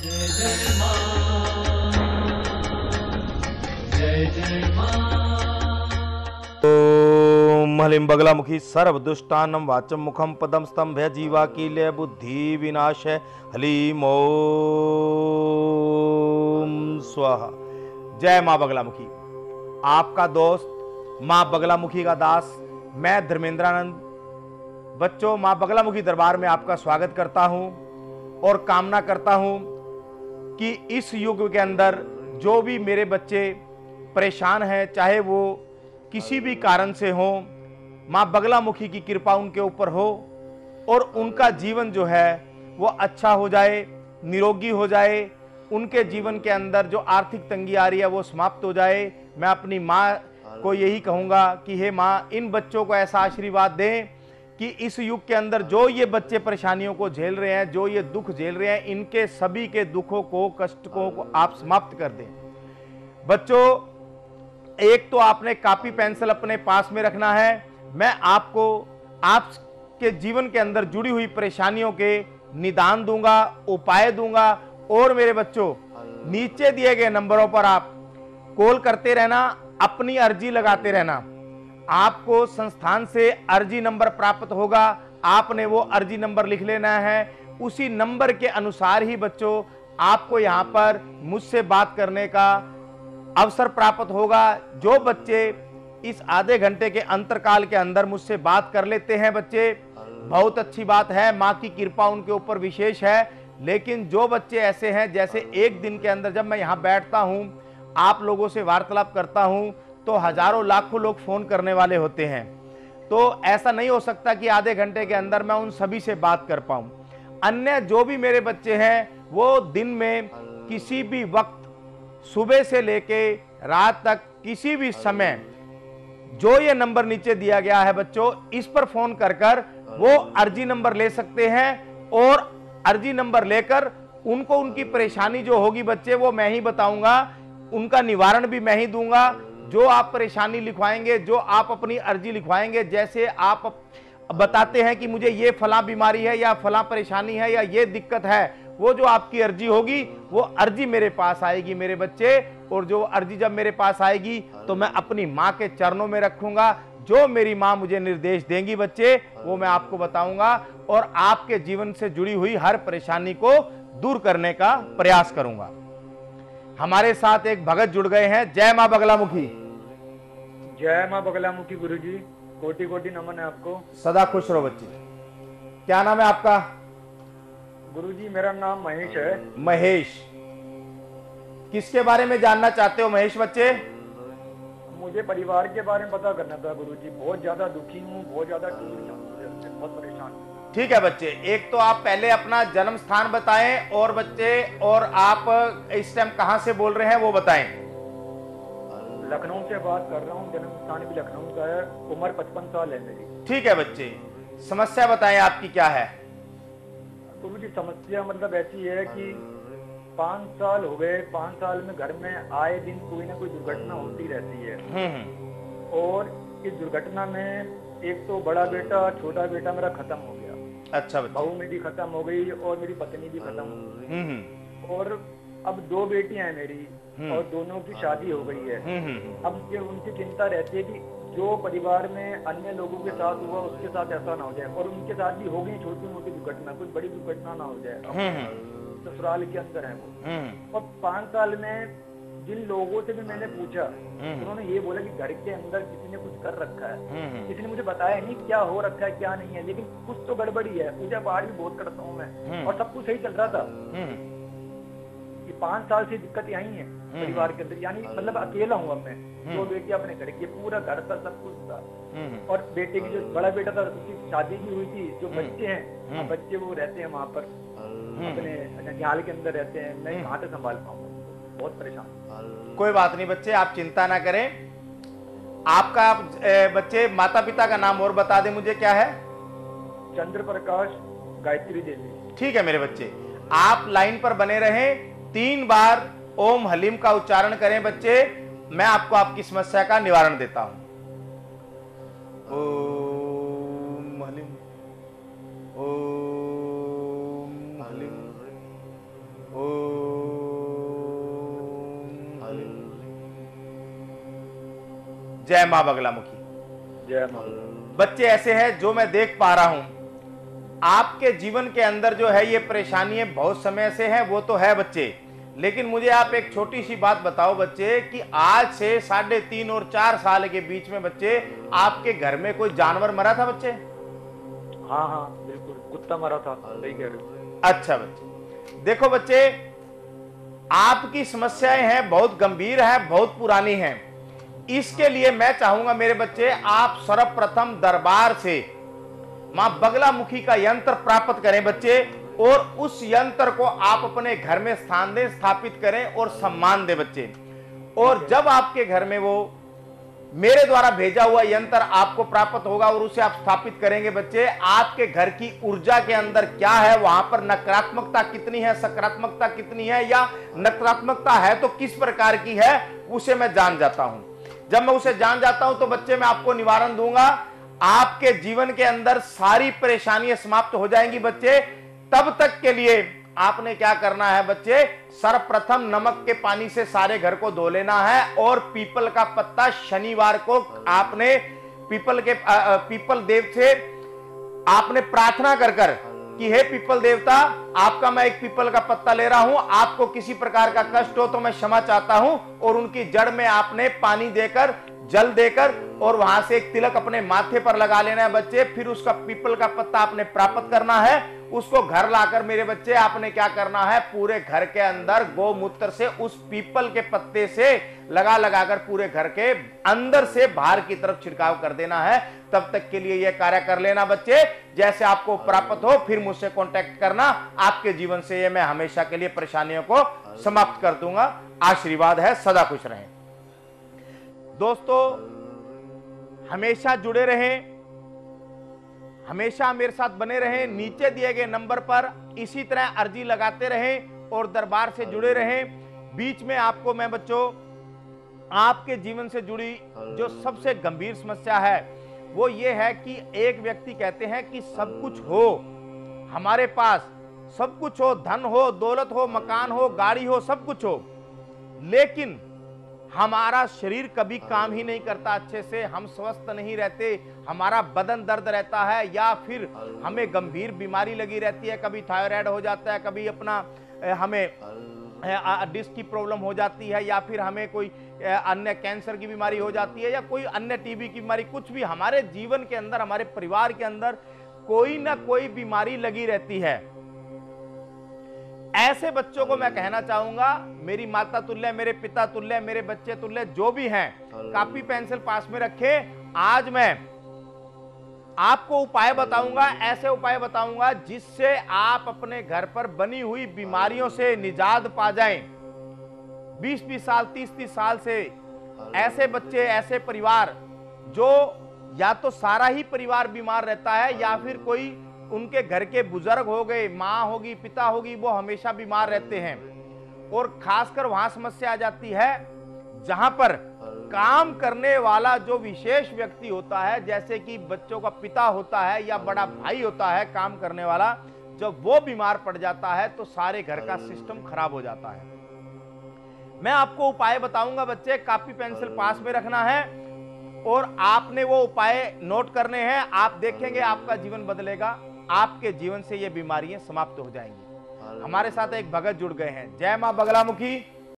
जय जय मां, जय जय मां। ओम हलिम बगलामुखी सर्वदुष्टानम वाचम मुखम पदम स्तंभ जीवा कीलय बुद्धि विनाश हलीम ओम स्वाहा। जय मां बगलामुखी। आपका दोस्त मां बगलामुखी का दास मैं धर्मेंद्रानंद बच्चों मां बगलामुखी दरबार में आपका स्वागत करता हूं और कामना करता हूं कि इस युग के अंदर जो भी मेरे बच्चे परेशान हैं, चाहे वो किसी भी कारण से हो, मां बगलामुखी की कृपा उनके ऊपर हो और उनका जीवन जो है वो अच्छा हो जाए, निरोगी हो जाए, उनके जीवन के अंदर जो आर्थिक तंगी आ रही है वो समाप्त हो जाए। मैं अपनी मां को यही कहूंगा कि हे मां, इन बच्चों को ऐसा आशीर्वाद दें कि इस युग के अंदर जो ये बच्चे परेशानियों को झेल रहे हैं, जो ये दुख झेल रहे हैं, इनके सभी के दुखों को, कष्टों को आप समाप्त कर दें। बच्चों, एक तो आपने कॉपी पेंसिल अपने पास में रखना है। मैं आपको आपके जीवन के अंदर जुड़ी हुई परेशानियों के निदान दूंगा, उपाय दूंगा। और मेरे बच्चों, नीचे दिए गए नंबरों पर आप कॉल करते रहना, अपनी अर्जी लगाते रहना। आपको संस्थान से अर्जी नंबर प्राप्त होगा, आपने वो अर्जी नंबर लिख लेना है। उसी नंबर के अनुसार ही बच्चों आपको यहाँ पर मुझसे बात करने का अवसर प्राप्त होगा। जो बच्चे इस आधे घंटे के अंतरकाल के अंदर मुझसे बात कर लेते हैं बच्चे, बहुत अच्छी बात है, माँ की कृपा उनके ऊपर विशेष है। लेकिन जो बच्चे ऐसे हैं, जैसे एक दिन के अंदर जब मैं यहाँ बैठता हूँ, आप लोगों से वार्तालाप करता हूँ, तो हजारों लाखों लोग फोन करने वाले होते हैं। तो ऐसा नहीं हो सकता कि आधे घंटे के अंदर मैं उन सभी से बात कर पाऊं। अन्य जो भी मेरे बच्चे हैं वो दिन में किसी भी वक्त, सुबह से लेके रात तक, किसी भी समय, जो ये नंबर नीचे दिया गया है बच्चों, इस पर फोन कर कर वो अर्जी नंबर ले सकते हैं। और अर्जी नंबर लेकर उनको उनकी परेशानी जो होगी बच्चे, वो मैं ही बताऊंगा, उनका निवारण भी मैं ही दूंगा। जो आप परेशानी लिखवाएंगे, जो आप अपनी अर्जी लिखवाएंगे, जैसे आप बताते हैं कि मुझे ये फला बीमारी है या फला परेशानी है या ये दिक्कत है, वो जो आपकी अर्जी होगी वो अर्जी मेरे पास आएगी मेरे बच्चे। और जो अर्जी जब मेरे पास आएगी तो मैं अपनी माँ के चरणों में रखूंगा। जो मेरी माँ मुझे निर्देश देंगी बच्चे, वो मैं आपको बताऊंगा और आपके जीवन से जुड़ी हुई हर परेशानी को दूर करने का प्रयास करूंगा। हमारे साथ एक भगत जुड़ गए हैं। जय मां बगलामुखी। जय मां बगलामुखी गुरुजी, कोटि कोटि नमन है आपको। सदा खुश रहो बच्चे। क्या नाम है आपका? गुरुजी मेरा नाम महेश है। महेश, किसके बारे में जानना चाहते हो महेश बच्चे? मुझे परिवार के बारे में पता करना था गुरुजी। बहुत ज्यादा दुखी हूँ, बहुत ज्यादा बहुत परेशान हूँ। ठीक है बच्चे, एक तो आप पहले अपना जन्म स्थान बताएं और बच्चे, और आप इस टाइम कहां से बोल रहे हैं वो बताएं। लखनऊ से बात कर रहा हूँ, जन्म स्थान भी लखनऊ का है, उम्र 55 साल है मेरी। ठीक है बच्चे, समस्या बताएं आपकी क्या है? गुरुजी समस्या मतलब ऐसी है कि 5 साल हो गए, 5 साल में घर में आए दिन कोई ना कोई दुर्घटना होती रहती है। और इस दुर्घटना में एक तो बड़ा बेटा, छोटा बेटा मेरा खत्म हो गया। अच्छा बच्चे। बहू मेरी खत्म हो गई और मेरी पत्नी भी खत्म हो गई। और अब 2 बेटियां हैं मेरी और दोनों की शादी हो गई है। अब मुझे उनकी चिंता रहती है कि जो परिवार में अन्य लोगों के साथ हुआ उसके साथ ऐसा ना हो जाए, और उनके साथ भी हो गई छोटी मोटी दुर्घटना, कुछ बड़ी दुर्घटना ना हो जाए। ससुराल के अंदर है वो। और 5 साल में जिन लोगों से भी मैंने पूछा, उन्होंने ये बोला कि घर के अंदर किसी ने कुछ कर रखा है। किसी ने मुझे बताया नहीं क्या हो रखा है क्या नहीं है, लेकिन कुछ तो गड़बड़ी है। पूजा पाठ भी बहुत करता हूँ मैं और सब कुछ सही चल रहा था। ये 5 साल से दिक्कत यही है परिवार के अंदर, यानी मतलब अकेला हूँ अब मैं। 2 बेटियां अपने घर की, पूरा घर था, सब कुछ था। और बेटे की जो बड़ा बेटा था उसकी शादी भी हुई थी। जो बच्चे हैं, बच्चे वो रहते हैं वहां पर अपने ननिहाल के अंदर रहते हैं। मैं कहाँ से संभाल पाऊंगा, बहुत परेशान। कोई बात नहीं बच्चे, आप चिंता ना करें। आपका बच्चे माता पिता का नाम और बता दें मुझे, क्या है? चंद्र प्रकाश, गायत्री देवी। ठीक है मेरे बच्चे, आप लाइन पर बने रहें। 3 बार ओम हलीम का उच्चारण करें बच्चे, मैं आपको आपकी समस्या का निवारण देता हूं। ओम हलीम, ओम हलीम, ओम जय मां बगलामुखी। जय मां। बच्चे ऐसे हैं जो मैं देख पा रहा हूं, आपके जीवन के अंदर जो है ये परेशानियां बहुत समय से हैं, वो तो है बच्चे, लेकिन मुझे आप एक छोटी सी बात बताओ बच्चे कि आज से 3.5 और 4 साल के बीच में बच्चे आपके घर में कोई जानवर मरा था बच्चे? हाँ हाँ बिल्कुल, कुत्ता मरा था, सही कह रहे हो। अच्छा बच्चे, देखो बच्चे, आपकी समस्याएं हैं बहुत गंभीर है, बहुत पुरानी हैं। इसके लिए मैं चाहूंगा मेरे बच्चे, आप सर्वप्रथम दरबार से मां बगलामुखी का यंत्र प्राप्त करें बच्चे, और उस यंत्र को आप अपने घर में स्थान दें, स्थापित करें और सम्मान दें बच्चे। और जब आपके घर में वो मेरे द्वारा भेजा हुआ यंत्र आपको प्राप्त होगा और उसे आप स्थापित करेंगे बच्चे, आपके घर की ऊर्जा के अंदर क्या है, वहां पर नकारात्मकता कितनी है, सकारात्मकता कितनी है, या नकारात्मकता है तो किस प्रकार की है, उसे मैं जान जाता हूं। जब मैं उसे जान जाता हूं तो बच्चे मैं आपको निवारण दूंगा, आपके जीवन के अंदर सारी परेशानियां समाप्त हो जाएंगी बच्चे। तब तक के लिए आपने क्या करना है बच्चे, सर्वप्रथम नमक के पानी से सारे घर को धो लेना है, और पीपल का पत्ता शनिवार को आपने पीपल देव से आपने प्रार्थना कर कर कि हे पीपल देवता, आपका मैं एक पीपल का पत्ता ले रहा हूं, आपको किसी प्रकार का कष्ट हो तो मैं क्षमा चाहता हूं, और उनकी जड़ में आपने पानी देकर, जल देकर, और वहां से एक तिलक अपने माथे पर लगा लेना है बच्चे। फिर उसका पीपल का पत्ता आपने प्राप्त करना है, उसको घर लाकर मेरे बच्चे आपने क्या करना है, पूरे घर के अंदर गोमूत्र से उस पीपल के पत्ते से लगा लगाकर पूरे घर के अंदर से बाहर की तरफ छिड़काव कर देना है। तब तक के लिए यह कार्य कर लेना बच्चे, जैसे आपको प्राप्त हो फिर मुझसे कांटेक्ट करना, आपके जीवन से ये मैं हमेशा के लिए परेशानियों को समाप्त कर दूंगा। आशीर्वाद है, सदा खुश रहें दोस्तों, हमेशा जुड़े रहें, हमेशा मेरे साथ बने रहें। नीचे दिए गए नंबर पर इसी तरह अर्जी लगाते रहें और दरबार से जुड़े रहें। बीच में आपको मैं बच्चों, आपके जीवन से जुड़ी जो सबसे गंभीर समस्या है वो ये है कि एक व्यक्ति कहते हैं कि सब कुछ हो हमारे पास, सब कुछ हो, धन हो, दौलत हो, मकान हो, गाड़ी हो, सब कुछ हो, लेकिन हमारा शरीर कभी काम ही नहीं करता अच्छे से, हम स्वस्थ नहीं रहते, हमारा बदन दर्द रहता है, या फिर हमें गंभीर बीमारी लगी रहती है, कभी थायराइड हो जाता है, कभी अपना हमें डिस्क की प्रॉब्लम हो जाती है, या फिर हमें कोई अन्य कैंसर की बीमारी हो जाती है, या कोई अन्य टीबी की बीमारी, कुछ भी हमारे जीवन के अंदर, हमारे परिवार के अंदर कोई ना कोई बीमारी लगी रहती है। ऐसे बच्चों को मैं कहना चाहूंगा, मेरी माता तुल्य, मेरे पिता तुल्य, मेरे बच्चे तुल्य जो भी हैं, कॉपी पेंसिल पास में रखें। आज मैं आपको उपाय बताऊंगा, ऐसे उपाय बताऊंगा जिससे आप अपने घर पर बनी हुई बीमारियों से निजात पा जाएं। 20-20 साल, 30-30 साल से ऐसे बच्चे, ऐसे परिवार जो या तो सारा ही परिवार बीमार रहता है, या फिर कोई उनके घर के बुजुर्ग हो गए, माँ होगी, पिता होगी, वो हमेशा बीमार रहते हैं। और खासकर वहां समस्या आ जाती है जहां पर काम करने वाला जो विशेष व्यक्ति होता है, जैसे कि बच्चों का पिता होता है या बड़ा भाई होता है काम करने वाला, जब वो बीमार पड़ जाता है तो सारे घर का सिस्टम खराब हो जाता है। मैं आपको उपाय बताऊंगा बच्चे, कॉपी पेंसिल पास में रखना है और आपने वो उपाय नोट करने हैं। आप देखेंगे आपका जीवन बदलेगा, आपके जीवन से ये बीमारियां समाप्त हो जाएंगी। हमारे साथ एक भगत जुड़ गए हैं। जय मां बगलामुखी।